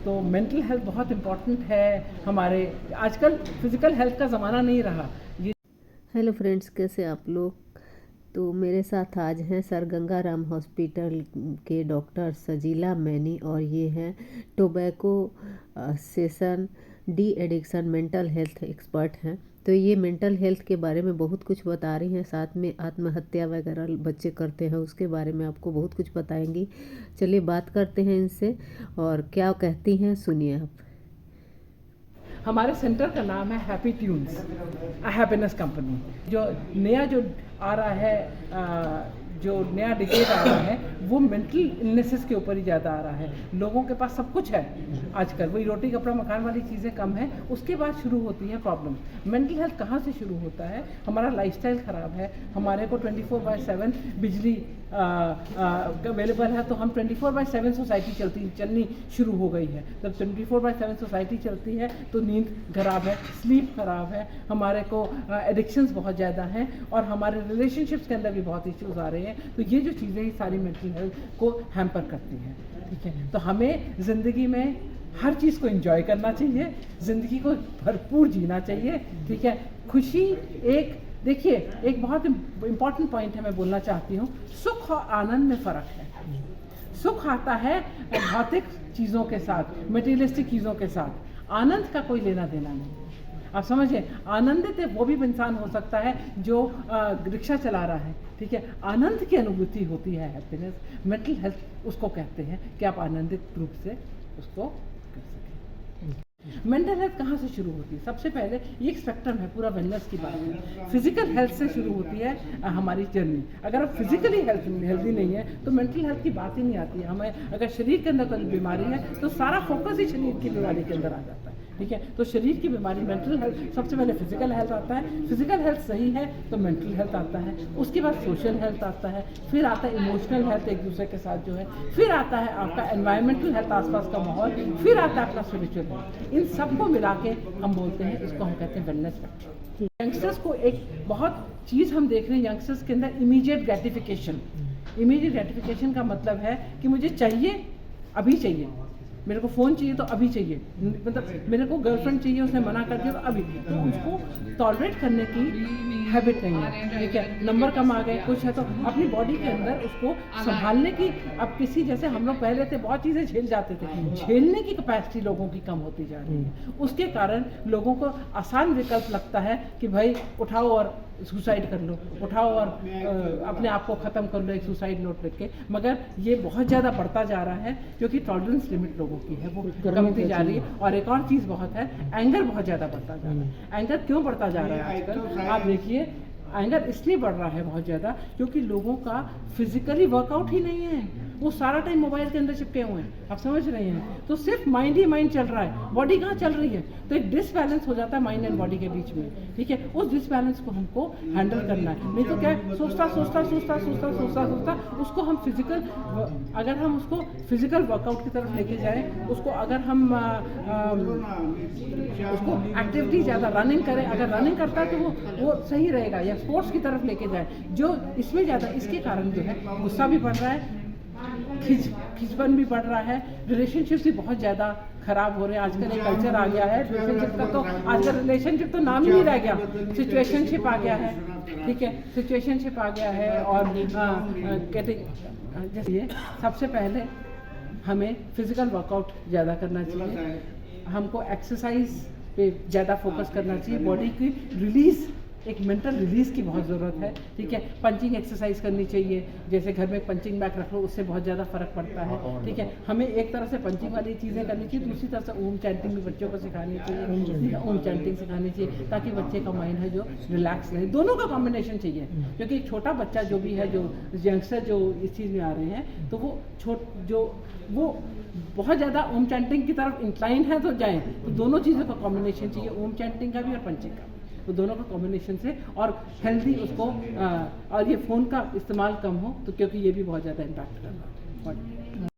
तो mental health बहुत important है हमारे, आजकल फिजिकल हेल्थ का ज़माना नहीं रहा ये। हेलो फ्रेंड्स, कैसे आप लोग। तो मेरे साथ आज हैं सर गंगाराम हॉस्पिटल के डॉक्टर सजीला मैनी, और ये हैं tobacco session de addiction mental health expert हैं। तो ये मेंटल हेल्थ के बारे में बहुत कुछ बता रही हैं, साथ में आत्महत्या वगैरह बच्चे करते हैं उसके बारे में आपको बहुत कुछ बताएंगी। चलिए बात करते हैं इनसे और क्या कहती हैं सुनिए आप। हमारे सेंटर का नाम है हैप्पी ट्यून्स, हैप्पीनेस कंपनी। जो नया जो आ रहा है, जो नया डिकेड आ रहा है वो मेंटल इलनेसेस के ऊपर ही ज़्यादा आ रहा है। लोगों के पास सब कुछ है आजकल, वही रोटी कपड़ा मकान वाली चीज़ें कम है, उसके बाद शुरू होती है प्रॉब्लम। मेंटल हेल्थ कहाँ से शुरू होता है? हमारा लाइफस्टाइल ख़राब है, हमारे को 24/7 बिजली अवेलेबल है, तो हम 24/7 सोसाइटी चलनी शुरू हो गई है। जब 24/7 सोसाइटी चलती है तो नींद खराब है, स्लीप खराब है, हमारे को एडिक्शंस बहुत ज़्यादा हैं, और हमारे रिलेशनशिप्स के अंदर भी बहुत इश्यूज आ रहे हैं। तो ये जो चीज़ें सारी मेंटल हेल्थ को हैम्पर करती हैं, ठीक है। तो हमें ज़िंदगी में हर चीज़ को एंजॉय करना चाहिए, ज़िंदगी को भरपूर जीना चाहिए, ठीक है। खुशी एक, देखिए एक बहुत इम्पॉर्टेंट पॉइंट है, मैं बोलना चाहती हूँ, सुख और आनंद में फ़र्क है। सुख आता है भौतिक चीज़ों के साथ, मटेरियलिस्टिक चीज़ों के साथ, आनंद का कोई लेना देना नहीं। आप समझिए, आनंदित है वो भी इंसान हो सकता है जो रिक्शा चला रहा है, ठीक है। आनंद की अनुभूति होती है हैप्पीनेस। मेंटल हेल्थ उसको कहते हैं कि आप आनंदित रूप से उसको कर सकें। मेंटल हेल्थ कहाँ से शुरू होती है? सबसे पहले ये एक स्पेक्ट्रम है, पूरा वेलनेस की बात है। फिजिकल हेल्थ से शुरू होती है हमारी जर्नी। अगर आप फिजिकली हेल्दी नहीं है तो मेंटल हेल्थ की बात ही नहीं आती है। हमें अगर शरीर के अंदर कोई बीमारी है तो सारा फोकस ही शरीर की बीमारी के अंदर आ जाता है, ठीक है। तो शरीर की बीमारी, मेंटल हेल्थ, सबसे पहले फिजिकल हेल्थ आता है। फिजिकल हेल्थ सही है तो मेंटल हेल्थ आता है, उसके बाद सोशल हेल्थ आता है, फिर आता है इमोशनल हेल्थ, एक दूसरे के साथ जो है, फिर आता है आपका एनवायरमेंटल हेल्थ, आसपास का माहौल, फिर आता है आपका स्पिरिचुअल हेल्थ। इन सबको मिला के हम बोलते हैं, इसको हम कहते हैं वेलनेस फैक्टर। यंगस्टर्स को एक बहुत चीज़ हम देख रहे हैं यंगस्टर्स के अंदर, इमीडिएट ग्रेटिफिकेशन। इमीडिएट ग्रेटिफिकेशन का मतलब है कि मुझे चाहिए, अभी चाहिए, मेरे को फ़ोन चाहिए तो अभी चाहिए, मतलब मेरे को गर्लफ्रेंड चाहिए, उसने मना कर दिया तो अभी, तो उसको टॉलरेट करने की हैबिट नहीं है, ठीक है। नंबर कम आ गए, कुछ है, तो अपनी बॉडी के अंदर उसको संभालने की, अब किसी जैसे हम लोग पहले थे बहुत चीज़ें झेल जाते थे, झेलने की कैपेसिटी लोगों की कम होती जा रही है। उसके कारण लोगों को आसान विकल्प लगता है कि भाई उठाओ और सुसाइड कर लो, उठाओ और अपने आप को ख़त्म कर लो एक सुसाइड नोट लिख के। मगर ये बहुत ज़्यादा बढ़ता जा रहा है क्योंकि टॉलरेंस लिमिट लोगों की है वो कमती जा रही है। और एक और चीज़ बहुत है, एंगर बहुत ज़्यादा बढ़ता जा रहा है। एंगर क्यों बढ़ता जा रहा है आजकल? आप देखिए, एंगर इसलिए बढ़ रहा है बहुत ज़्यादा क्योंकि लोगों का फिजिकली वर्कआउट ही नहीं है, वो सारा टाइम मोबाइल के अंदर चिपके हुए हैं, आप समझ रहे हैं। तो सिर्फ माइंड ही माइंड चल रहा है, बॉडी कहाँ चल रही है। तो एक डिसबैलेंस हो जाता है माइंड एंड बॉडी के बीच में, ठीक है। उस डिसबैलेंस को हमको हैंडल करना है। नहीं तो क्या है, सोचता उसको हम फिजिकल, अगर हम उसको फिजिकल वर्कआउट की तरफ लेके जाएं, उसको अगर हम उसको एक्टिविटी ज़्यादा रनिंग करें, अगर रनिंग करता है तो वो सही रहेगा, या स्पोर्ट्स की तरफ लेके जाए। जो इसमें ज़्यादा, इसके कारण जो है गुस्सा भी बढ़ रहा है, खिंचपन भी बढ़ रहा है, रिलेशनशिप्स भी बहुत ज़्यादा खराब हो रहे हैं। आजकल एक कल्चर आ गया है रिलेशनशिप का, तो आजकल रिलेशनशिप तो नाम ही नहीं रह गया, सिचुएशनशिप आ गया है, ठीक है। सिचुएशनशिप आ गया है, और कहते जैसे सबसे पहले हमें फिजिकल वर्कआउट ज़्यादा करना चाहिए, हमको एक्सरसाइज पे ज़्यादा फोकस करना चाहिए, बॉडी की रिलीज़, एक मेंटल रिलीज़ की बहुत ज़रूरत है, ठीक है। पंचिंग एक्सरसाइज करनी चाहिए, जैसे घर में एक पंचिंग बैग रख लो, उससे बहुत ज़्यादा फ़र्क पड़ता है, ठीक है। हमें एक तरह से पंचिंग वाली चीज़ें करनी चाहिए, दूसरी तरफ से ओम चैंटिंग भी बच्चों को सिखानी चाहिए, ओम चैंटिंग सिखानी चाहिए, ताकि बच्चे का माइंड है जो रिलैक्स रहे। दोनों का कॉम्बिनेशन चाहिए, क्योंकि एक छोटा बच्चा जो भी है, जो यंगस्टर जो इस चीज़ में आ रहे हैं, तो वो बहुत ज़्यादा ओम चैंटिंग की तरफ इंक्लाइन है तो जाएँ, तो दोनों चीज़ों का कॉम्बिनेशन चाहिए, ओम चैंटिंग का भी और पंचिंग का, तो दोनों का कॉम्बिनेशन से, और हेल्दी उसको, और ये फ़ोन का इस्तेमाल कम हो, तो क्योंकि ये भी बहुत ज़्यादा इम्पैक्ट कर रहा है।